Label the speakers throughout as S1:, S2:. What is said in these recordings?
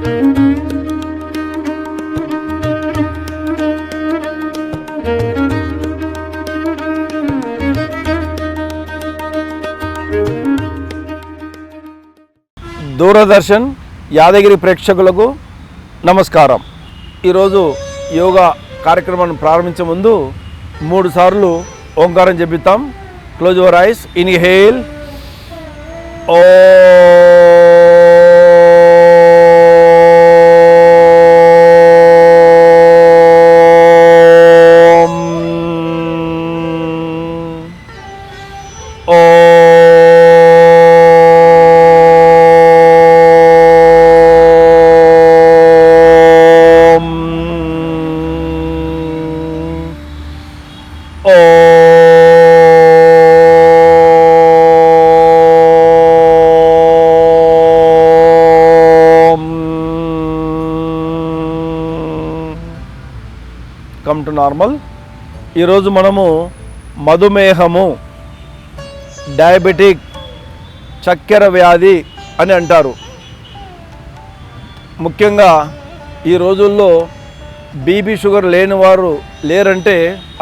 S1: దూరదర్శన్ యాదగిరి ప్రేక్షకులకు నమస్కారం. ఈరోజు యోగా కార్యక్రమాన్ని ప్రారంభించే ముందు 3 సార్లు ఓంకారం చెప్తాం. Close your eyes. ఇన్హేల్ ఓ కమ్ టు నార్మల్. ఈరోజు మనము మధుమేహము, డయాబెటిక్, చక్కెర వ్యాధి అని అంటారు. ముఖ్యంగా ఈ రోజుల్లో బీపీ షుగర్ లేని వారు లేరంటే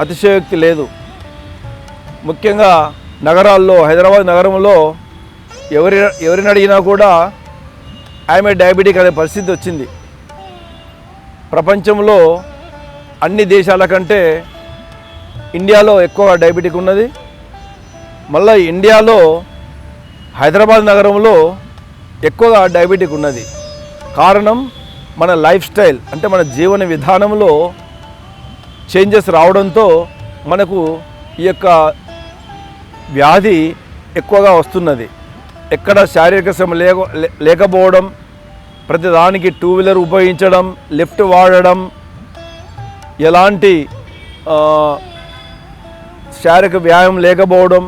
S1: అతిశయోక్తి లేదు. ముఖ్యంగా నగరాల్లో, హైదరాబాద్ నగరంలో ఎవరిని అడిగినా కూడా ఆమె డయాబెటిక్ అనే పరిస్థితి వచ్చింది. ప్రపంచంలో అన్ని దేశాల కంటే ఇండియాలో ఎక్కువ డయాబెటిక్ ఉన్నది. మళ్ళీ ఇండియాలో హైదరాబాద్ నగరంలో ఎక్కువగా డయాబెటిక్ ఉన్నది. కారణం మన లైఫ్ స్టైల్, అంటే మన జీవన విధానంలో చేంజెస్ రావడంతో మనకు ఈ యొక్క వ్యాధి ఎక్కువగా వస్తున్నది. ఎక్కడ శారీరక శ్రమ లేకపోవడం, ప్రతిదానికి 2 వీలర్ ఉపయోగించడం, లిఫ్ట్ వాడడం, ఎలాంటి శారీరక వ్యాయామం లేకపోవడం,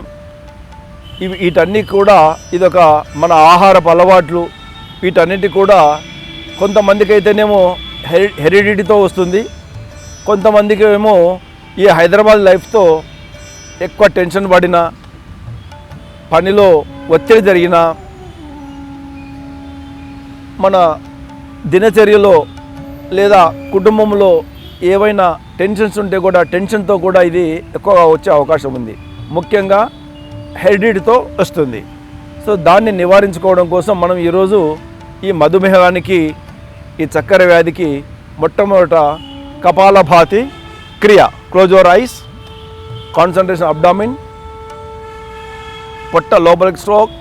S1: వీటన్నీ కూడా ఇదొక మన ఆహారపు అలవాట్లు. వీటన్నిటి కూడా కొంతమందికి అయితేనేమో హెరిడిటీతో వస్తుంది, కొంతమందికి ఏమో ఈ హైదరాబాద్ లైఫ్తో ఎక్కువ టెన్షన్ పడిన, పనిలో ఒత్తిడి జరిగిన, మన దినచర్యలో లేదా కుటుంబంలో ఏవైనా టెన్షన్స్ ఉంటే కూడా టెన్షన్తో కూడా ఇది ఎక్కువగా వచ్చే అవకాశం ఉంది. ముఖ్యంగా హెరిడిటీతో వస్తుంది. సో దాన్ని నివారించుకోవడం కోసం మనం ఈరోజు ఈ మధుమేహానికి, ఈ చక్కెర వ్యాధికి మొట్టమొదట కపాలభాతి క్రియ. Close your ice. Concentration abdomen. పొట్ట లోపలికి స్ట్రోక్,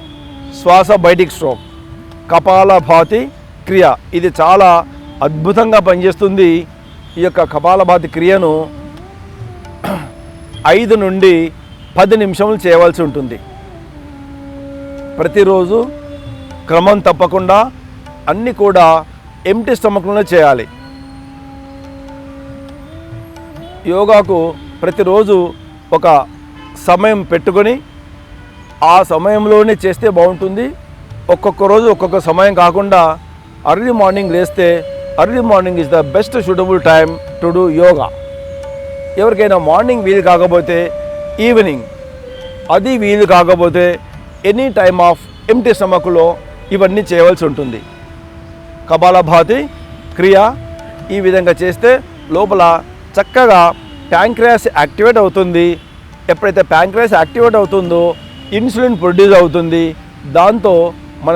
S1: శ్వాస బయటికి స్ట్రోక్. కపాలభాతి క్రియ ఇది చాలా అద్భుతంగా పనిచేస్తుంది. ఈ యొక్క కపాలభాతి క్రియను 5 నుండి 10 నిమిషములు చేయవలసి ఉంటుంది. ప్రతిరోజు క్రమం తప్పకుండా అన్నీ కూడా ఎంప్టీ స్టమక్లోనే చేయాలి. యోగాకు ప్రతిరోజు ఒక సమయం పెట్టుకొని ఆ సమయంలోనే చేస్తే బాగుంటుంది. ఒక్కొక్క రోజు ఒక్కొక్క సమయం కాకుండా అర్లీ మార్నింగ్ లేస్తే, early morning is the best suitable time to do yoga. ఎవరికైనా మార్నింగ్ వీలు కాకపోతే ఈవినింగ్, అది వీలు కాకపోతే ఎనీ టైమ్ ఆఫ్ ఎంప్టీ స్టమక్లో ఇవన్నీ చేయవలసి ఉంటుంది. కపాలభాతి క్రియ ఈ విధంగా చేస్తే లోపల చక్కగా ప్యాంక్రియాస్ యాక్టివేట్ అవుతుంది. ఎప్పుడైతే ప్యాంక్రియాస్ యాక్టివేట్ అవుతుందో ఇన్సులిన్ ప్రొడ్యూస్ అవుతుంది. దాంతో మన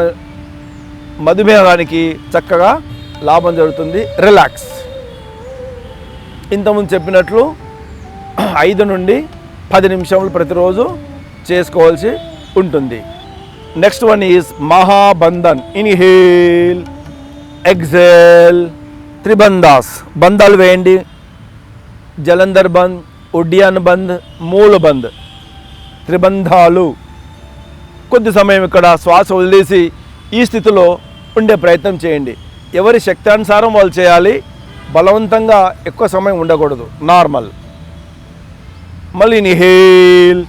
S1: మధుమేహానికి చక్కగా లాభం జరుగుతుంది. రిలాక్స్. ఇంతకుముందు చెప్పినట్లు 5 నుండి 10 నిమిషములు ప్రతిరోజు చేసుకోవాల్సి ఉంటుంది. నెక్స్ట్ వన్ ఈజ్ మహాబంధన్. Inhale, exhale. త్రిబంధాస్. బంధాలు వేయండి. జలంధర్ బంద్, ఉడ్యాన్ బంద్, మూల బంద్. త్రిబంధాలు. కొద్ది సమయం ఇక్కడ శ్వాస వదిలేసి ఈ స్థితిలో ఉండే ప్రయత్నం చేయండి. ఎవరి శక్తానుసారం వాళ్ళు చేయాలి. బలవంతంగా ఎక్కువ సమయం ఉండకూడదు. నార్మల్. మళ్ళీ ఇన్హేల్,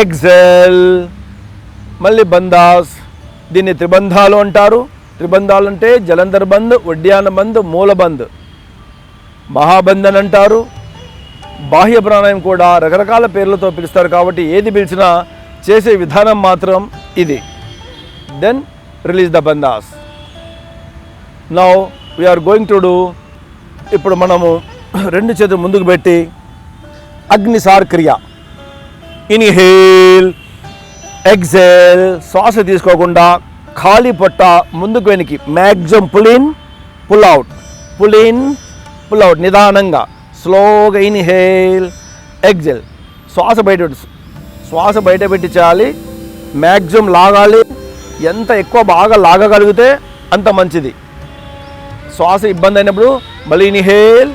S1: ఎక్సేల్. మళ్ళీ బంధాస్. దీన్ని త్రిబంధాలు అంటారు. త్రిబంధాలు అంటే జలంధర్ బంద్, ఉడ్యాన బంద్, మూల బంద్. మహాబంధన్ అంటారు. బాహ్య ప్రాణాయామం కూడా రకరకాల పేర్లతో పిలుస్తారు కాబట్టి ఏది పిలిచినా చేసే విధానం మాత్రం ఇది. దెన్ రిలీజ్ ద బంధాస్. Now we are going to do, ఇప్పుడు మనము 2 చేతులు ముందుకు పెట్టి అగ్నిసార్ క్రియ. ఇన్హేల్, ఎక్సేల్. శ్వాస తీసుకోకుండా ఖాళీ పొట్ట ముందుకు వెనక్కి maximum pull in, pull out, pull in, pull out. నిదానంగా స్లోగా ఇన్హేల్, ఎక్సేల్. శ్వాస బయట పెట్టి చేయాలి. మ్యాక్సిమం లాగాలి. ఎంత ఎక్కువ బాగా లాగగలిగితే అంత మంచిది. శ్వాస ఇబ్బంది అయినప్పుడు మళ్ళీ ఇన్హేల్,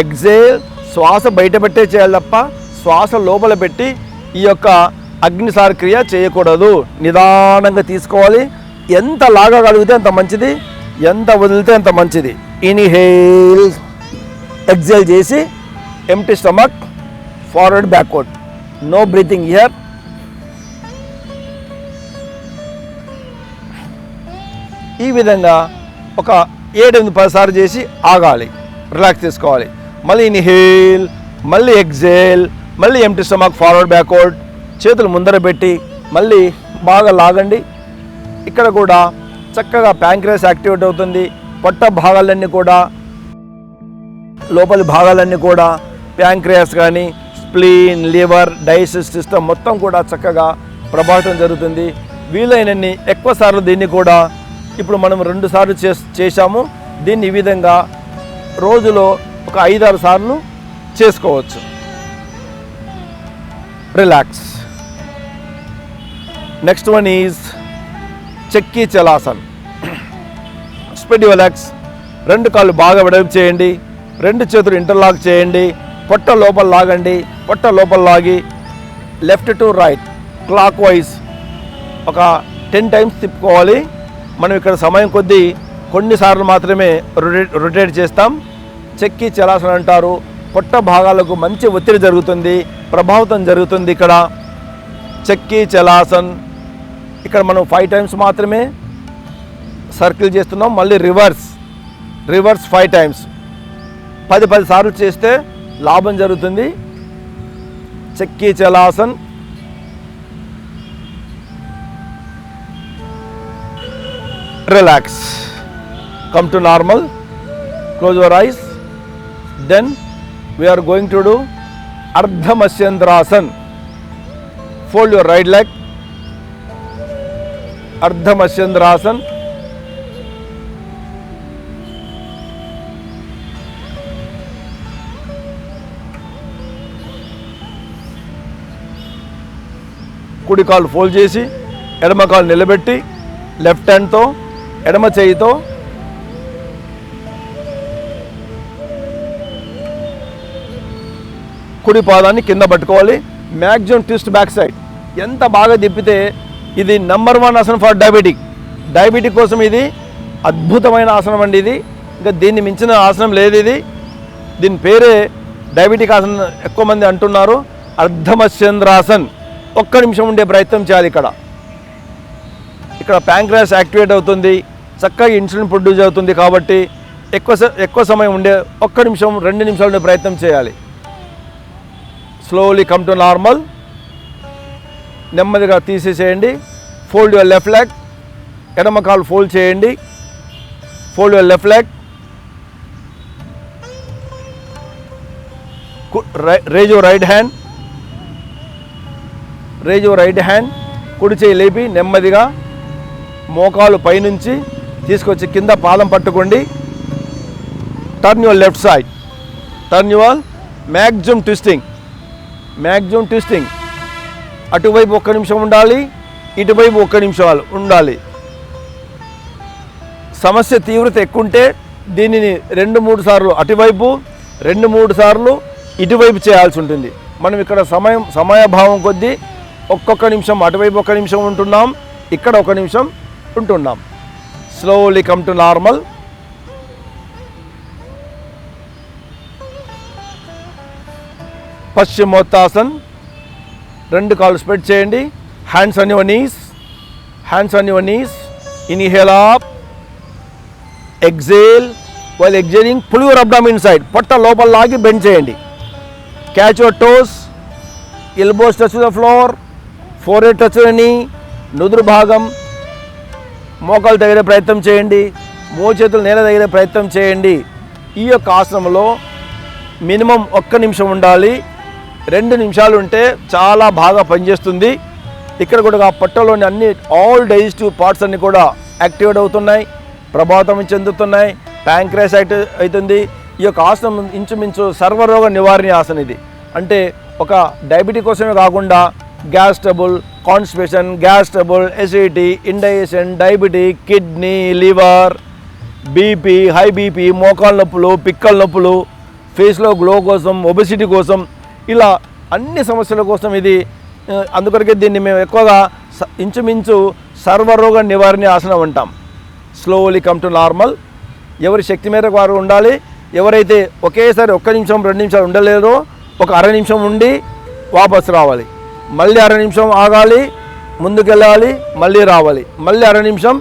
S1: ఎక్సేల్. శ్వాస బయట పెట్టే చేయాలి తప్ప శ్వాస లోపల పెట్టి ఈ యొక్క అగ్నిసార్ క్రియ చేయకూడదు. నిదానంగా తీసుకోవాలి. ఎంత లాగగలిగితే అంత మంచిది, ఎంత వదిలితే అంత మంచిది. ఇన్హేల్, ఎక్సేల్ చేసి empty stomach, forward backward, no breathing here. ఈ విధంగా ఒక 7-10 సార్లు చేసి ఆగాలి, రిలాక్స్ తీసుకోవాలి. మళ్ళీ ఇన్హేల్, మళ్ళీ ఎక్సేల్, మళ్ళీ ఎంప్టీ స్టమక్, ఫార్వర్డ్ బ్యాక్వర్డ్. చేతులు ముందర పెట్టి మళ్ళీ బాగా లాగండి. ఇక్కడ కూడా చక్కగా ప్యాంక్రియాస్ యాక్టివేట్ అవుతుంది. పొట్ట భాగాలన్నీ కూడా, లోపలి భాగాలన్నీ కూడా, ప్యాంక్రియాస్ కానీ స్ప్లీన్, లివర్, డైజెస్టివ్ సిస్టమ్ మొత్తం కూడా చక్కగా ప్రభావితం జరుగుతుంది. వీలైనన్ని ఎక్కువ సార్లు దీన్ని కూడా ఇప్పుడు మనం 2 సార్లు చేశాము. దీన్ని ఈ విధంగా రోజులో ఒక 5-6 సార్లు చేసుకోవచ్చు. రిలాక్స్. నెక్స్ట్ వన్ ఈజ్ చెక్కీ చలాసన్. Spread your legs. 2 కాళ్ళు బాగా వెడల్పు చేయండి. 2 చేతులు ఇంటర్లాక్ చేయండి. పొట్ట లోపల లాగండి. పొట్ట లోపల లాగి left to right clock wise ఒక 10 టైమ్స్ తిప్పుకోవాలి. మనం ఇక్కడ సమయం కొద్దీ కొన్నిసార్లు మాత్రమే రొటేట్ చేస్తాం. చెక్కీ చలాసన్ అంటారు. పొట్ట భాగాలకు మంచి ఒత్తిడి జరుగుతుంది, ప్రభావితం జరుగుతుంది. ఇక్కడ చెక్కీ చలాసన్. ఇక్కడ మనం 5 టైమ్స్ మాత్రమే సర్కిల్ చేస్తున్నాం. మళ్ళీ రివర్స్ 5 టైమ్స్. 10 సార్లు చేస్తే లాభం జరుగుతుంది. చెక్కీ చలాసన్. Relax. Come to normal. Close your eyes. Then we are going to do Ardha Matsyendrasan. Fold your right leg. Ardha Matsyendrasan. కుడి కాలు ఫోల్డ్ చేసి ఎడమ కాలు నిలబెట్టి లెఫ్ట్ హ్యాండ్తో ఎడమ చేయితో కుడి పాదాన్ని కింద పట్టుకోవాలి. Maximum twist back side. ఎంత బాగా తిప్పితే ఇది నెంబర్ 1 ఆసనం ఫర్ డయాబెటిక్ కోసం ఇది అద్భుతమైన ఆసనం అండి. ఇది ఇంకా దీన్ని మించిన ఆసనం లేదు. దీని పేరే డయాబెటిక్ ఆసనం ఎక్కువ మంది అంటున్నారు. అర్ధ మత్స్యేంద్రాసన్. 1 నిమిషం ఉండే ప్రయత్నం చేయాలి. ఇక్కడ ప్యాంక్రియాస్ యాక్టివేట్ అవుతుంది, చక్కగా ఇన్సులిన్ ప్రొడ్యూస్ అవుతుంది. కాబట్టి ఎక్కువ సమయం ఉండే 1 నిమిషం 2 నిమిషాలు ఉండే ప్రయత్నం చేయాలి. Slowly come to normal. నెమ్మదిగా తీసేసేయండి. Fold your left leg. ఎడమ కాలు ఫోల్డ్ చేయండి. Fold your left leg. Raise your right hand. కుడి చేయి లేపి నెమ్మదిగా మోకాలు పైనుంచి తీసుకొచ్చి కింద పాదం పట్టుకోండి. Turn your left side. Turn your maximum twisting. అటువైపు 1 నిమిషం ఉండాలి, ఇటువైపు 1 నిమిషం ఉండాలి. సమస్య తీవ్రత ఎక్కువ ఉంటే దీనిని 2-3 సార్లు అటువైపు, 2-3 సార్లు ఇటువైపు చేయాల్సి ఉంటుంది. మనం ఇక్కడ సమయభావం కొద్దీ ఒక్కొక్క నిమిషం అటువైపు 1 నిమిషం ఉంటున్నాం, ఇక్కడ 1 నిమిషం ఉంటున్నాం. Slowly come to normal. పశ్చిమోత్తాసన్. 2 కాళ్ళు స్ప్రెడ్ చేయండి. Hands on your knees. Inhale up, exhale. While exhaling pull your abdomen side. పొట్ట లోపల లాగి బెండ్ చేయండి. Catch your toes. Elbows touch the floor. Forehead touch knee. నుదురు భాగం మోకాలు తగిలే ప్రయత్నం చేయండి. మోచేతులు నేల దగ్గర ప్రయత్నం చేయండి. ఈ యొక్క ఆసనంలో మినిమం 1 నిమిషం ఉండాలి. 2 నిమిషాలు ఉంటే చాలా బాగా పనిచేస్తుంది. ఇక్కడ కూడా పొట్టలోని అన్ని ఆల్ డైజెస్టివ్ పార్ట్స్ అన్నీ కూడా యాక్టివేట్ అవుతున్నాయి, ప్రభావితం చెందుతున్నాయి, ప్యాంక్రియాస్ అవుతుంది. ఈ యొక్క ఆసనం ఇంచుమించు సర్వరోగ నివారణ ఆసనం. ఇది అంటే ఒక డయాబెటిక్ కోసమే కాకుండా gas trouble, constipation, gas trouble, acidity, indigestion, diabetic, kidney, liver, BP, high BP, మోకాళ్ళ నొప్పులు, పిక్కల నొప్పులు, ఫేస్లో గ్లో కోసం, ఒబెసిటీ కోసం, ఇలా అన్ని సమస్యల కోసం ఇది. అందుకొరకే దీన్ని మేము ఎక్కువగా ఇంచుమించు సర్వరోగ నివారణ ఆసనం అంటాం. Slowly come to normal. ఎవరి శక్తి మేరకు వారు ఉండాలి. ఎవరైతే ఒకేసారి 1 నిమిషం 2 నిమిషాలు ఉండలేరో ఒక అర నిమిషం ఉండి వాపసు రావాలి, మళ్ళీ అర నిమిషం ఆగాలి, ముందుకెళ్ళాలి, మళ్ళీ రావాలి, మళ్ళీ అర నిమిషం.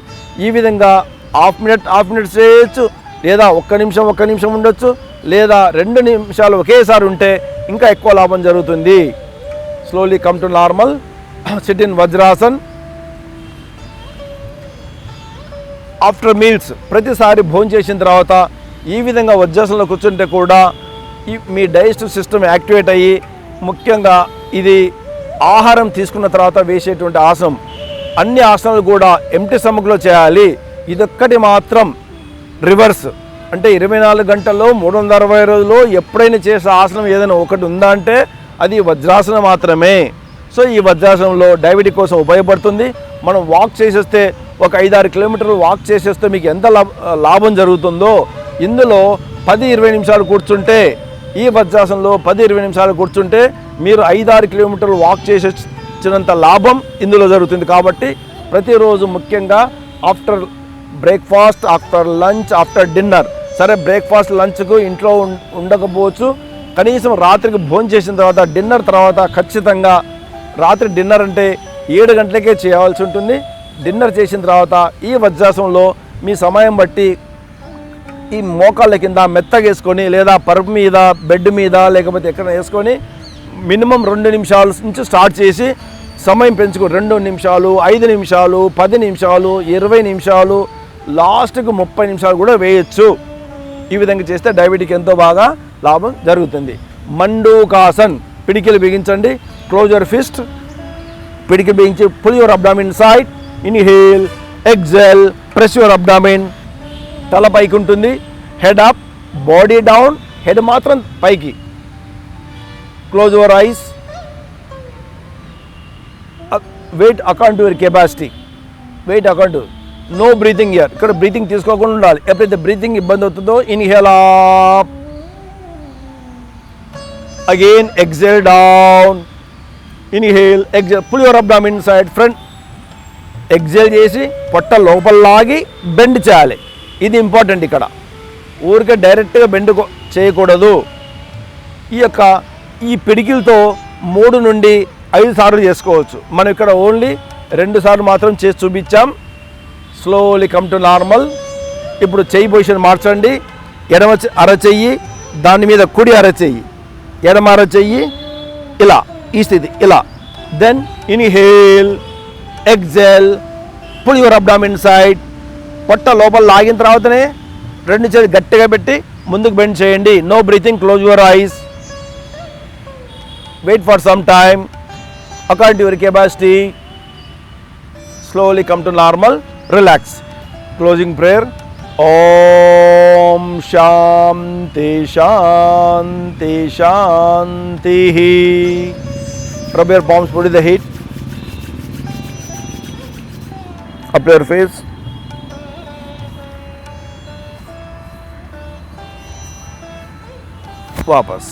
S1: ఈ విధంగా హాఫ్ మినిట్ చేయొచ్చు, లేదా 1 నిమిషం ఉండొచ్చు, లేదా 2 నిమిషాలు ఒకేసారి ఉంటే ఇంకా ఎక్కువ లాభం జరుగుతుంది. Slowly come to normal. Sit in వజ్రాసన్. ఆఫ్టర్ మీల్స్, ప్రతిసారి భోజనం చేసిన తర్వాత ఈ విధంగా వజ్రాసనంలో కూర్చుంటే కూడా మీ డైజెస్టివ్ సిస్టమ్ యాక్టివేట్ అయ్యి, ముఖ్యంగా ఇది ఆహారం తీసుకున్న తర్వాత వేసేటువంటి ఆసనం. అన్ని ఆసనాలు కూడా ఎంటీ స్టమక్లో చేయాలి. ఇదొక్కటి మాత్రం రివర్స్. అంటే 24 గంటల్లో 360 రోజుల్లో ఎప్పుడైనా చేసే ఆసనం ఏదైనా ఒకటి ఉందా అంటే అది వజ్రాసనం మాత్రమే. సో ఈ వజ్రాసనంలో డయాబెటిక్ కోసం ఉపయోగపడుతుంది. మనం వాక్ చేసేస్తే ఒక 5-6 కిలోమీటర్లు వాక్ చేసేస్తే మీకు ఎంత లాభం జరుగుతుందో, ఇందులో 10-20 నిమిషాలు కూర్చుంటే, ఈ వజ్రాసనంలో 10-20 నిమిషాలు కూర్చుంటే మీరు 5-6 కిలోమీటర్లు వాక్ చేసేసినంత లాభం ఇందులో జరుగుతుంది. కాబట్టి ప్రతిరోజు ముఖ్యంగా after breakfast, after lunch, after dinner, సరే బ్రేక్ఫాస్ట్ లంచ్కు ఇంట్లో ఉండకపోవచ్చు, కనీసం రాత్రికి భోజనం చేసిన తర్వాత డిన్నర్ తర్వాత ఖచ్చితంగా, రాత్రి డిన్నర్ అంటే 7 గంటలకే చేయాల్సి ఉంటుంది. డిన్నర్ చేసిన తర్వాత ఈ వజ్రాసనంలో మీ సమయం బట్టి ఈ మోకాళ్ళ కింద మెత్తగా వేసుకొని, లేదా పరుపు మీద, బెడ్ మీద, లేకపోతే ఎక్కడ వేసుకొని మినిమం 2 నిమిషాల నుంచి స్టార్ట్ చేసి సమయం పెంచుకో. 2 నిమిషాలు, 5 నిమిషాలు, 10 నిమిషాలు, 20 నిమిషాలు, లాస్ట్కు 30 నిమిషాలు కూడా వేయచ్చు. ఈ విధంగా చేస్తే డయాబెటిక్ ఎంతో బాగా లాభం జరుగుతుంది. మండూకాసన్. పిడికిలు బిగించండి. Close your fist. పిడికిలు బిగించి pull your abdomen side. Inhale, exhale, press your abdomen. తల పైకి ఉంటుంది, head up, body down, head మాత్రం పైకి. Close your eyes. Wait according to your capacity. Wait according to. No breathing here. ఇక్కడ breathing తీసుకోకుండా ఉండాలి. ఎప్పుడైతే బ్రీతింగ్ ఇబ్బంది అవుతుందో inhale up, again exhale down, inhale, exhale, pull your abdomen side front. Exhale చేసి పొట్ట లోపల లాగి బెండ్ చేయాలి. ఇది ఇంపార్టెంట్. ఇక్కడ ఊరికే డైరెక్ట్గా బెండ్ చేయకూడదు. ఈ పిడికిలతో 3 నుండి 5 సార్లు చేసుకోవచ్చు. మనం ఇక్కడ ఓన్లీ 2 సార్లు మాత్రం చేసి చూపించాం. Slowly come to normal. ఇప్పుడు చెయ్యి పొజిషన్ మార్చండి. ఎడమ అరచెయ్యి, దాని మీద కుడి అరచెయ్యి, ఎడమ అరచెయ్యి ఇలా, ఈ స్థితి ఇలా. Then inhale, exhale, pull your abdomen side. పొట్ట లోపల లాగిన తర్వాతనే 2 చేతులు గట్టిగా పెట్టి ముందుకు బెండ్ చేయండి. No breathing. Close your eyes. Wait for some time according to your capacity. Slowly come to normal. Relax. Closing prayer. ఓం శాంతి శాంతి శాంతి. Rub your palms, put in the heat. Apply your face. वापस.